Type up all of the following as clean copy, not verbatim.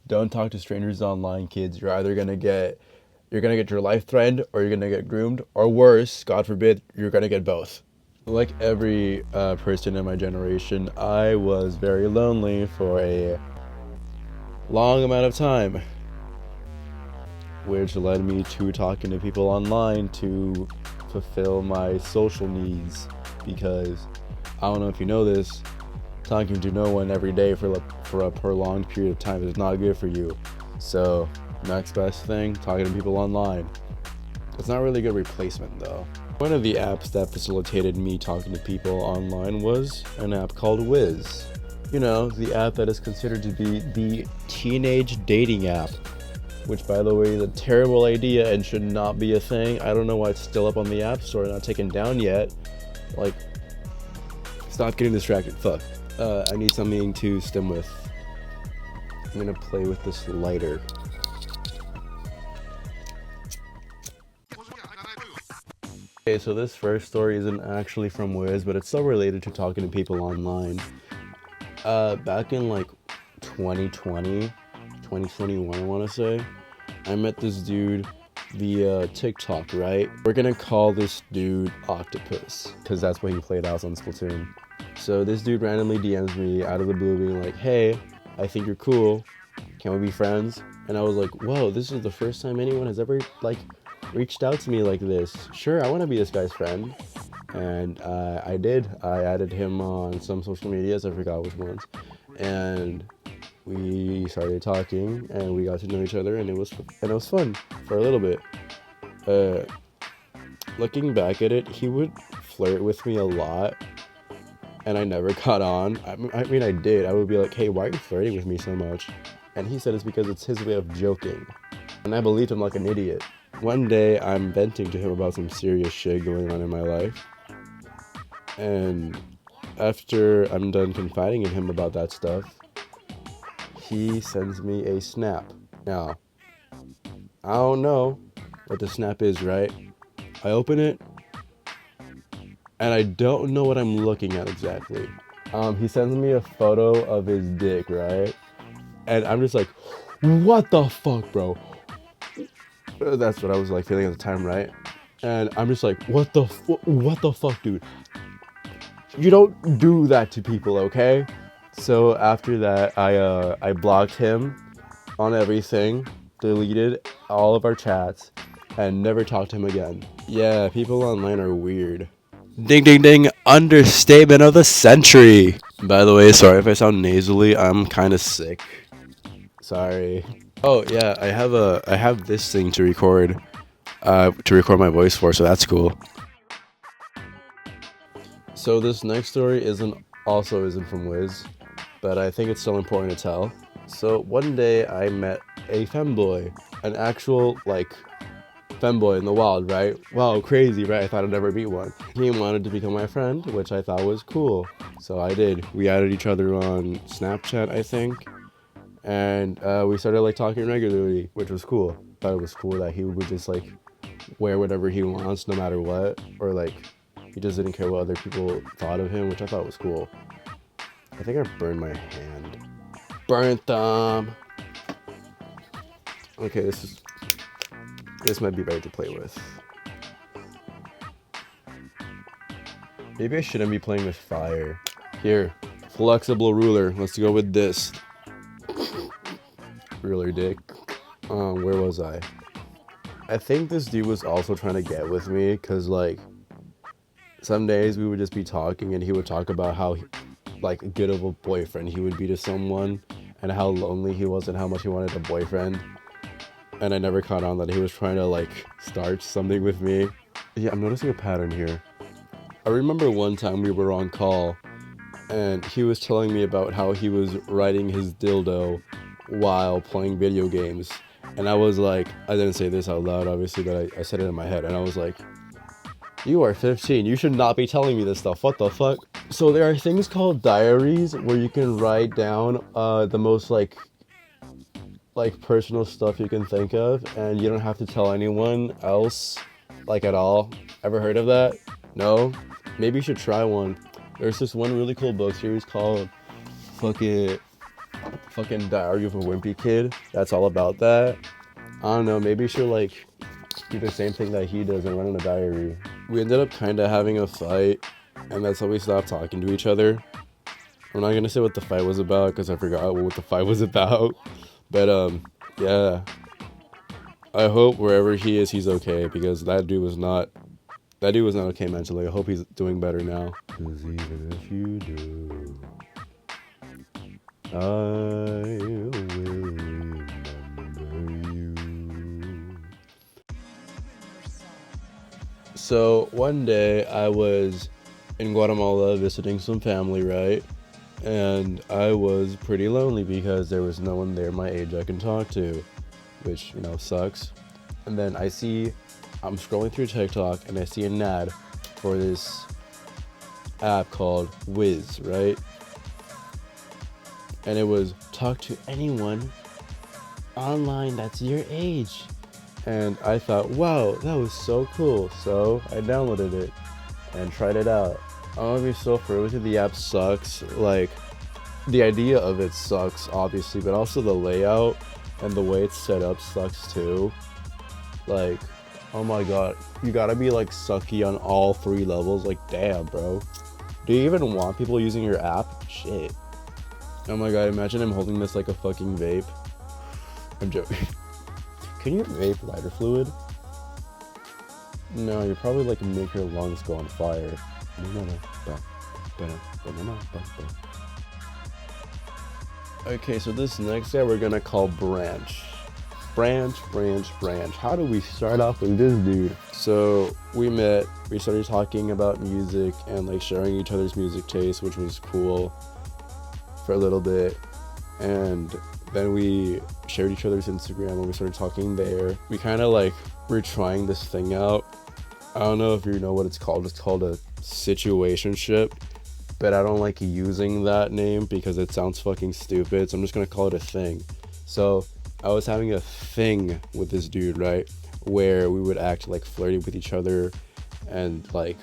Don't talk to strangers online, kids. You're gonna get your life threatened, or you're gonna get groomed, or worse, God forbid, you're gonna get both. Like every person in my generation, I was very lonely for a long amount of time, which led me to talking to people online to fulfill my social needs. Because I don't know if you know this, talking to no one every day for a prolonged period of time is not good for you. So next best thing, talking to people online. It's not really a good replacement though. One of the apps that facilitated me talking to people online was an app called WIZZ. You know, the app that is considered to be the teenage dating app, which by the way is a terrible idea and should not be a thing. I don't know why it's still up on the App Store, not taken down yet. Like, stop getting distracted. Fuck. I need something to stim with. I'm gonna play with this lighter. Okay, so this first story isn't actually from WIZZ, but it's still related to talking to people online. Back in like 2020, 2021, I want to say, I met this dude via TikTok, right? We're gonna call this dude Octopus, because that's what he played out on Splatoon. So this dude randomly DMs me out of the blue being like, hey, I think you're cool. Can we be friends? And I was like, whoa, this is the first time anyone has ever, like, reached out to me like this. Sure, I want to be this guy's friend. And I did. I added him on some social medias, I forgot which ones. And we started talking, and we got to know each other, and it was fun for a little bit. Looking back at it, he would flirt with me a lot, and I never caught on. I mean, I did. I would be like, hey, why are you flirting with me so much? And he said it's because it's his way of joking. And I believed him like an idiot. One day, I'm venting to him about some serious shit going on in my life. And after I'm done confiding in him about that stuff, he sends me a snap. Now, I don't know what the snap is, right? I open it, and I don't know what I'm looking at exactly. He sends me a photo of his dick, right? And I'm just like, what the fuck, bro? That's what I was like feeling at the time, right? And I'm just like, what the fuck, dude? You don't do that to people, okay? So after that, I blocked him on everything, deleted all of our chats, and never talked to him again. Yeah, people online are weird. Ding ding ding, understatement of the century. By the way, sorry if I sound nasally, I'm kind of sick. Sorry. Oh yeah, I have this thing to record my voice for, so that's cool. So this next story isn't from WIZZ, but I think it's still important to tell. So one day I met a femboy, an actual like femboy in the wild, right? Wow, crazy, right? I thought I'd never meet one. He wanted to become my friend, which I thought was cool. So I did. We added each other on Snapchat, I think, and we started like talking regularly, which was cool. Thought it was cool that he would just like wear whatever he wants, no matter what, or like he just didn't care what other people thought of him, which I thought was cool. I think I burned my hand. Burn thumb. Okay, this might be better to play with. Maybe I shouldn't be playing with fire. Here, flexible ruler. Let's go with this. Ruler dick. Where was I? I think this dude was also trying to get with me, because like some days we would just be talking and he would talk about how like good of a boyfriend he would be to someone, and how lonely he was and how much he wanted a boyfriend. And I never caught on that he was trying to like start something with me. Yeah, I'm noticing a pattern here. I remember one time we were on call, and he was telling me about how he was riding his dildo while playing video games. And I was like, I didn't say this out loud, obviously, but I said it in my head. And I was like, you are 15. You should not be telling me this stuff. What the fuck? So there are things called diaries where you can write down the most like personal stuff you can think of, and you don't have to tell anyone else like at all. Ever heard of that? No? Maybe you should try one. There's this one really cool book series called fucking fucking Diary of a Wimpy Kid. That's all about that. I don't know, maybe she'll like do the same thing that he does and run in a diary. We ended up kind of having a fight, and that's how we stopped talking to each other. I'm not gonna say what the fight was about because I forgot what the fight was about. But yeah. I hope wherever he is, he's okay, because that dude was not okay mentally. I hope he's doing better now. 'Cause even if you do, I will remember you. So one day I was in Guatemala visiting some family, right? And I was pretty lonely because there was no one there my age I can talk to, which, you know, sucks. And then I'm scrolling through TikTok and I see an ad for this app called WIZZ, right? And it was talk to anyone online that's your age. And I thought, wow, that was so cool. So I downloaded it and tried it out. I'm gonna be so fair with you, the app sucks. Like, the idea of it sucks, obviously, but also the layout and the way it's set up sucks too. Like, oh my god, you gotta be like sucky on all 3 levels. Like, damn, bro. Do you even want people using your app? Shit. Oh my god, imagine I'm holding this like a fucking vape. I'm joking. Can you vape lighter fluid? No, you probably like make your lungs go on fire. Okay, so this next guy we're gonna call Branch. Branch. How do we start off with this dude? So we started talking about music and like sharing each other's music taste, which was cool for a little bit. And then we shared each other's Instagram and we started talking there. We kind of like were trying this thing out. I don't know if you know what it's called. It's called a situationship, but I don't like using that name because it sounds fucking stupid. So I'm just gonna call it a thing. So I was having a thing with this dude, right? Where we would act like flirty with each other and like,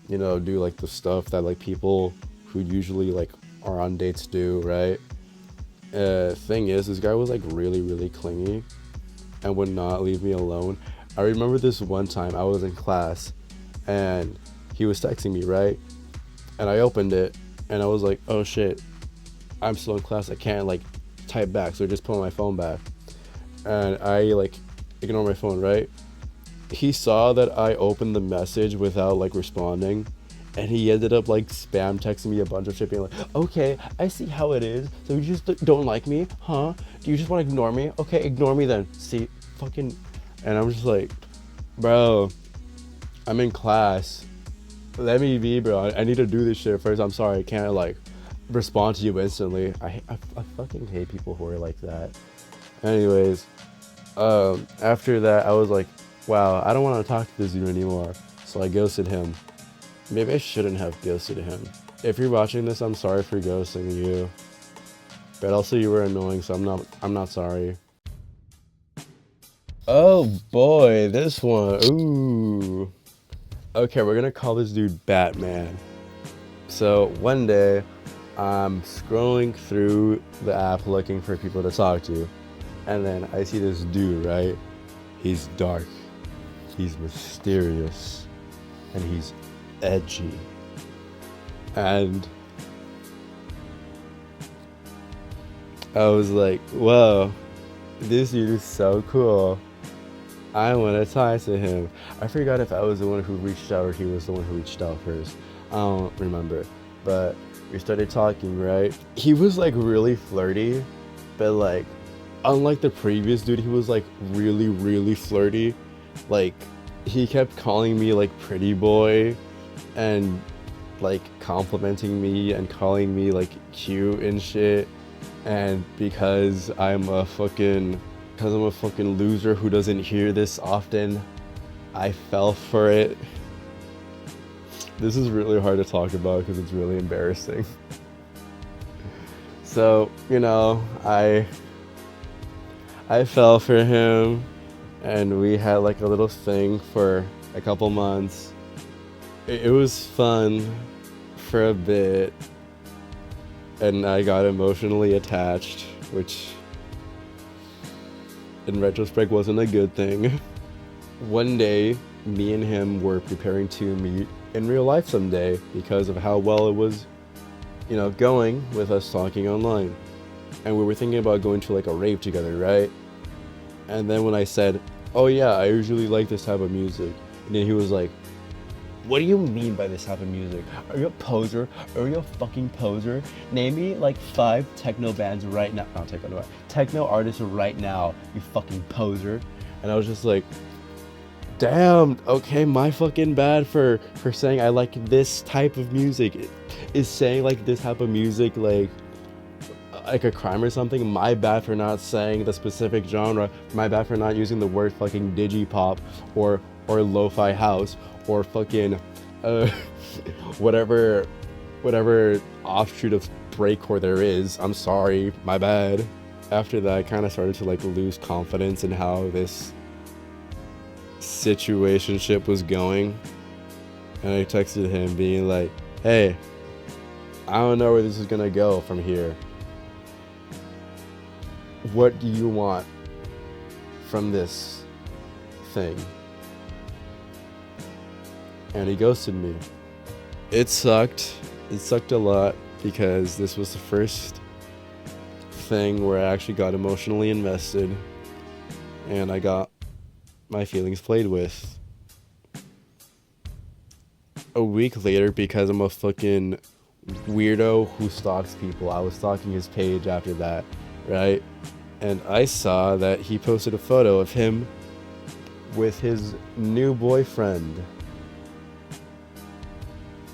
you know, do like the stuff that like people who usually like are on dates do, right? Thing is, this guy was like really clingy and would not leave me alone. I remember this one time I was in class and he was texting me, right? And I opened it and I was like, oh shit, I'm still in class, I can't like type back, so I just put my phone back. And I like ignore my phone, right? He saw that I opened the message without like responding, and he ended up like spam texting me a bunch of shit being like, okay, I see how it is, so you just don't like me, huh? Do you just want to ignore me? Okay, ignore me then. See, fucking. And I'm just like, bro, I'm in class, let me be, bro. I need to do this shit first. I'm sorry, I can't like respond to you instantly. I fucking hate people who are like that. Anyways, after that I was like, wow, I don't want to talk to this dude anymore, so I ghosted him. Maybe I shouldn't have ghosted him. If you're watching this, I'm sorry for ghosting you, but also you were annoying, so I'm not sorry. Oh boy, this one. Ooh. Okay, we're gonna call this dude Batman. So one day I'm scrolling through the app looking for people to talk to, and then I see this dude, right? He's dark, he's mysterious, and he's edgy. And I was like, whoa, this dude is so cool. I want to talk to him. I forgot if I was the one who reached out or he was the one who reached out first. I don't remember. But we started talking, right? He was like really flirty, but like, unlike the previous dude, he was like really flirty. Like, he kept calling me like pretty boy and like complimenting me and calling me like cute and shit. And because I'm a fucking loser who doesn't hear this often, I fell for it. This is really hard to talk about because it's really embarrassing. So, you know, I fell for him and we had like a little thing for a couple months. It was fun for a bit. and I got emotionally attached, which in retrospect wasn't a good thing. One day, me and him were preparing to meet in real life someday because of how well it was, going with us talking online. And we were thinking about going to like a rave together, right? And then when I said, oh yeah, I usually like this type of music, and then he was like, what do you mean by this type of music? Are you a poser? Are you a fucking poser? Name me like 5 techno bands right now. Not techno, techno artists right now, you fucking poser. And I was just like, damn, okay, my fucking bad for saying I like this type of music. Is saying like this type of music like a crime or something? My bad for not saying the specific genre. My bad for not using the word fucking digipop or lo-fi house or fucking whatever offshoot of breakcore there is. I'm sorry, my bad. After that, I kind of started to like lose confidence in how this situationship was going, and I texted him being like, hey, I don't know where this is gonna go from here. What do you want from this thing? And he ghosted me. It sucked. It sucked a lot because this was the first thing where I actually got emotionally invested and I got my feelings played with. A week later, because I'm a fucking weirdo who stalks people, I was stalking his page after that, right? And I saw that he posted a photo of him with his new boyfriend.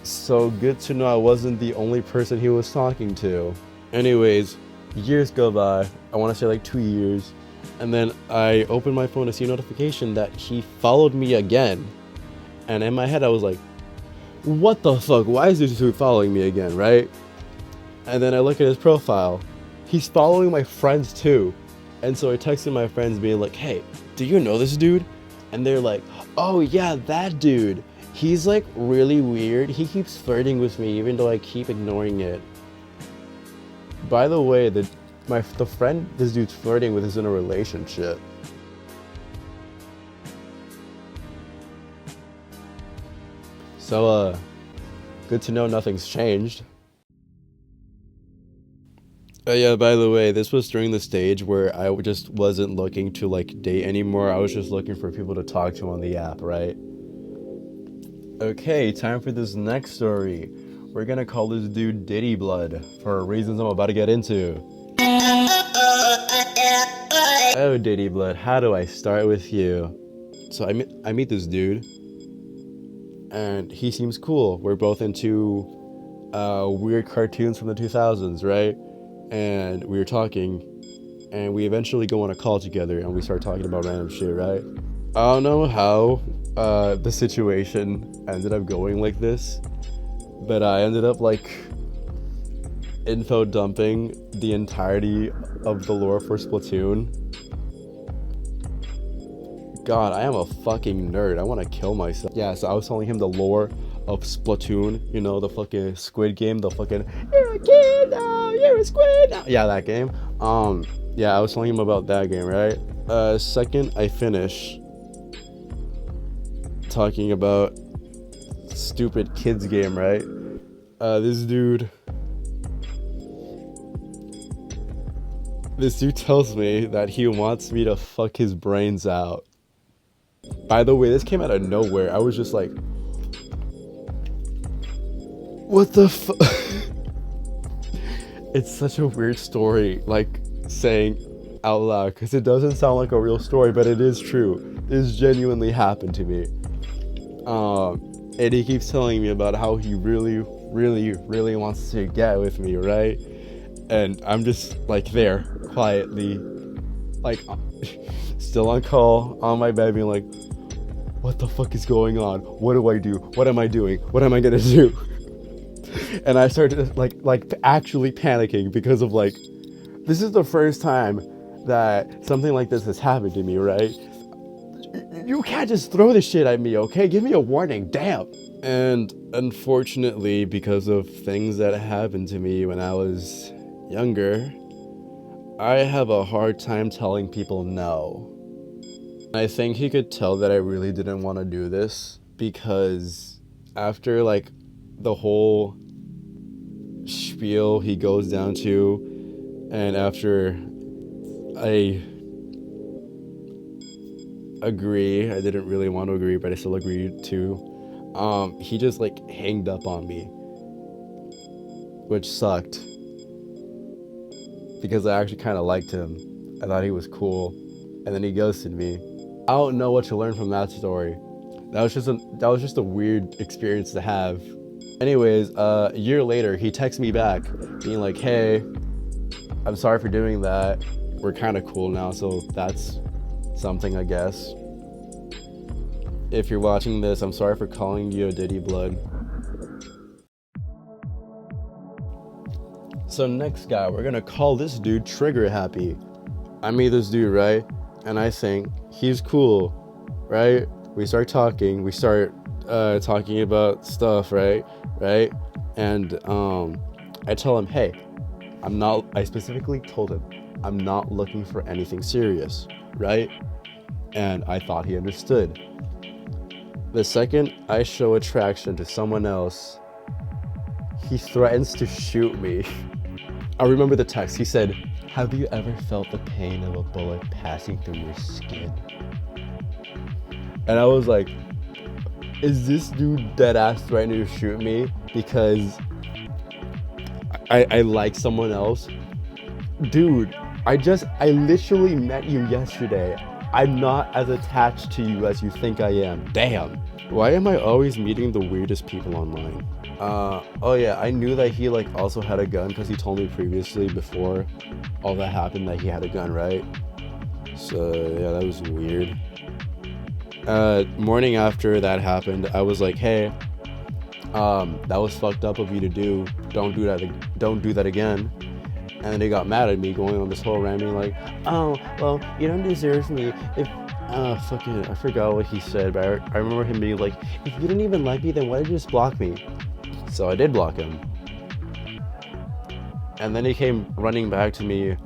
So good to know I wasn't the only person he was talking to. Anyways, years go by. I want to say like 2 years. And then I opened my phone to see a notification that he followed me again. And in my head, I was like, what the fuck? Why is this dude following me again, right? And then I look at his profile. He's following my friends too. And so I texted my friends being like, hey, do you know this dude? And they're like, oh yeah, that dude. He's like really weird. He keeps flirting with me even though I keep ignoring it. By the way, the friend this dude's flirting with is in a relationship. So, good to know nothing's changed. Yeah, by the way, this was during the stage where I just wasn't looking to like date anymore. I was just looking for people to talk to on the app, right? Okay, time for this next story. We're gonna call this dude Diddy Blood for reasons I'm about to get into. Oh, Diddy Blood, how do I start with you? So I meet this dude, and he seems cool. We're both into weird cartoons from the 2000s, right? And we were talking, and we eventually go on a call together, and we start talking about random shit, right? I don't know how the situation ended up going like this, but I ended up like info dumping the entirety of the lore for Splatoon. God, I am a fucking nerd. I want to kill myself. Yeah, so I was telling him the lore of Splatoon, you know, the fucking squid game, the fucking, you're a kid now, you're a squid now. Yeah, that game. Yeah, I was telling him about that game, right? Second, I finish talking about stupid kids game, right? This dude tells me that he wants me to fuck his brains out. By the way, this came out of nowhere. I was just like, what the fuck? It's such a weird story, like saying out loud, because it doesn't sound like a real story, but it is true. This genuinely happened to me. And he keeps telling me about how he really wants to get with me, right? And I'm just like there quietly, like still on call on my bed being like, what the fuck is going on? What do I do? What am I doing? What am I gonna do? And I started like actually panicking because of like, this is the first time that something like this has happened to me, right? You can't just throw this shit at me, okay? Give me a warning, damn. And unfortunately, because of things that happened to me when I was younger, I have a hard time telling people no. I think he could tell that I really didn't want to do this, because after like the whole spiel he goes down to, and after I I didn't really want to agree, but I still agreed to, he just like hanged up on me, which sucked, because I actually kind of liked him. I thought he was cool, and then he ghosted me. I don't know what to learn from that story. That was just a weird experience to have. Anyways, a year later, he texts me back, being like, "Hey, I'm sorry for doing that. We're kind of cool now, so that's something, I guess. If you're watching this, I'm sorry for calling you a Diddy blood." So next guy, we're gonna call this dude Trigger Happy. I meet this dude, right? And I think he's cool, right? We start talking about stuff, right? And I tell him, hey, I specifically told him, I'm not looking for anything serious, right? And I thought he understood. The second I show attraction to someone else, he threatens to shoot me. I remember the text. He said, "Have you ever felt the pain of a bullet passing through your skin?" And I was like, is this dude dead ass threatening to shoot me because I like someone else? Dude, I literally met you yesterday. I'm not as attached to you as you think I am. Damn. Why am I always meeting the weirdest people online? Oh yeah, I knew that he like also had a gun because he told me previously before all that happened that he had a gun, right? So yeah, that was weird. Morning after that happened, I was like, hey, that was fucked up of you to do. Don't do that again. And then he got mad at me, going on this whole rambling like, oh, well, you don't deserve me. I forgot what he said, but I remember him being like, if you didn't even like me, then why did you just block me? So I did block him. And then he came running back to me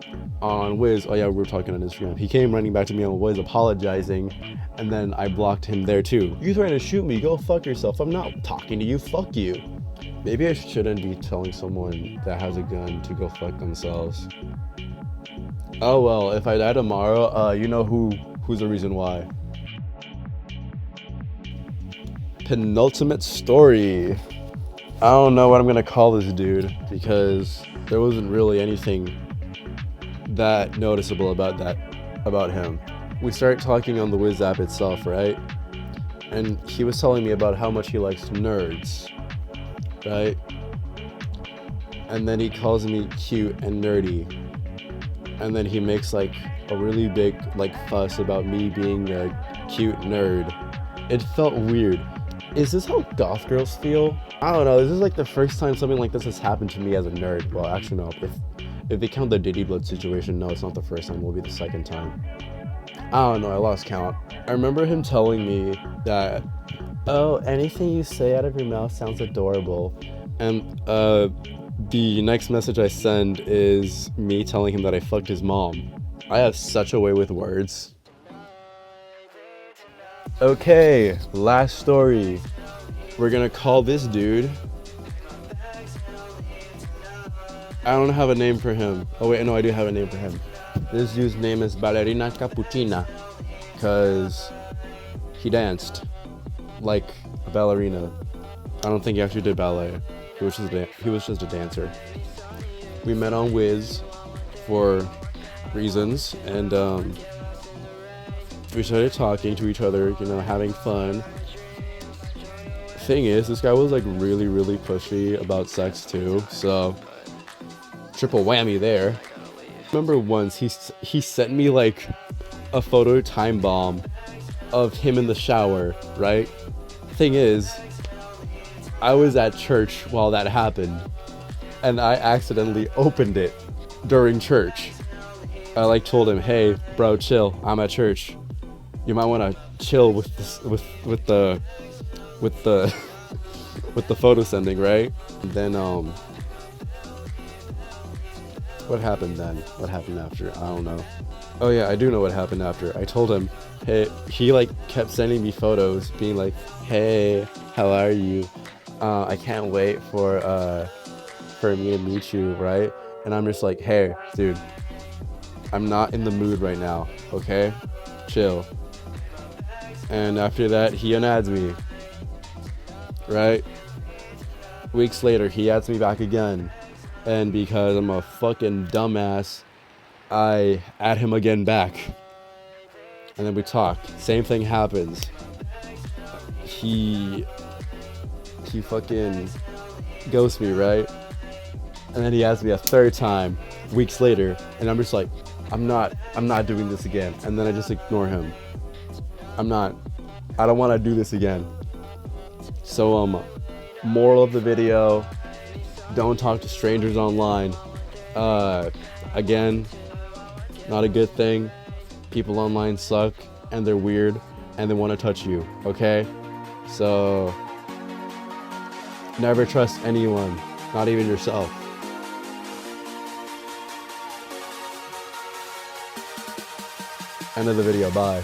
on WIZZ. Oh yeah, we were talking on Instagram. He came running back to me on WIZZ apologizing, and then I blocked him there too. You trying to shoot me? Go fuck yourself. I'm not talking to you. Fuck you. Maybe I shouldn't be telling someone that has a gun to go fuck themselves. Oh well, if I die tomorrow, you know who's the reason why. Penultimate story. I don't know what I'm gonna call this dude, because there wasn't really anything that noticeable about him. We started talking on the WIZZ app itself, right? And he was telling me about how much he likes nerds, right? And then he calls me cute and nerdy. And then he makes like a really big like fuss about me being a cute nerd. It felt weird. Is this how goth girls feel? I don't know. This is like the first time something like this has happened to me as a nerd. Well, actually no. If they count the Diddy blood situation, no, it's not the first time. It will be the second time. I don't know. I lost count. I remember him telling me that, oh, anything you say out of your mouth sounds adorable. And the next message I send is me telling him that I fucked his mom. I have such a way with words. Okay, last story. We're gonna call this dude. I don't have a name for him. Oh wait, no, I do have a name for him. This dude's name is Ballerina Cappuccina, because he danced like a ballerina. I don't think he actually did ballet. He was just a dancer. We met on WIZZ for reasons, and we started talking to each other, you know, having fun. Thing is, this guy was like really, really pushy about sex too, so triple whammy there. Remember once he sent me like a photo time bomb of him in the shower, right? Thing is, I was at church while that happened, and I accidentally opened it during church. I like told him, hey bro, chill, I'm at church. You might want to chill with this, with the with the with the photo sending, right? And then what happened then? What happened after? I don't know. Oh yeah, I do know what happened after. I told him, hey, he like kept sending me photos being like, hey, how are you? I can't wait for me to meet you, right? And I'm just like, hey, dude, I'm not in the mood right now, okay? Chill. And after that, he unadds me, right? Weeks later, he adds me back again. And because I'm a fucking dumbass, I add him again back. And then we talk. Same thing happens. He fucking ghosts me, right? And then he asks me a third time, weeks later, and I'm just like, I'm not doing this again. And then I just ignore him. I don't want to do this again. So, moral of the video, don't talk to strangers online. Again, not a good thing. People online suck, and they're weird, and they want to touch you, okay? So, never trust anyone, not even yourself. End of the video, bye.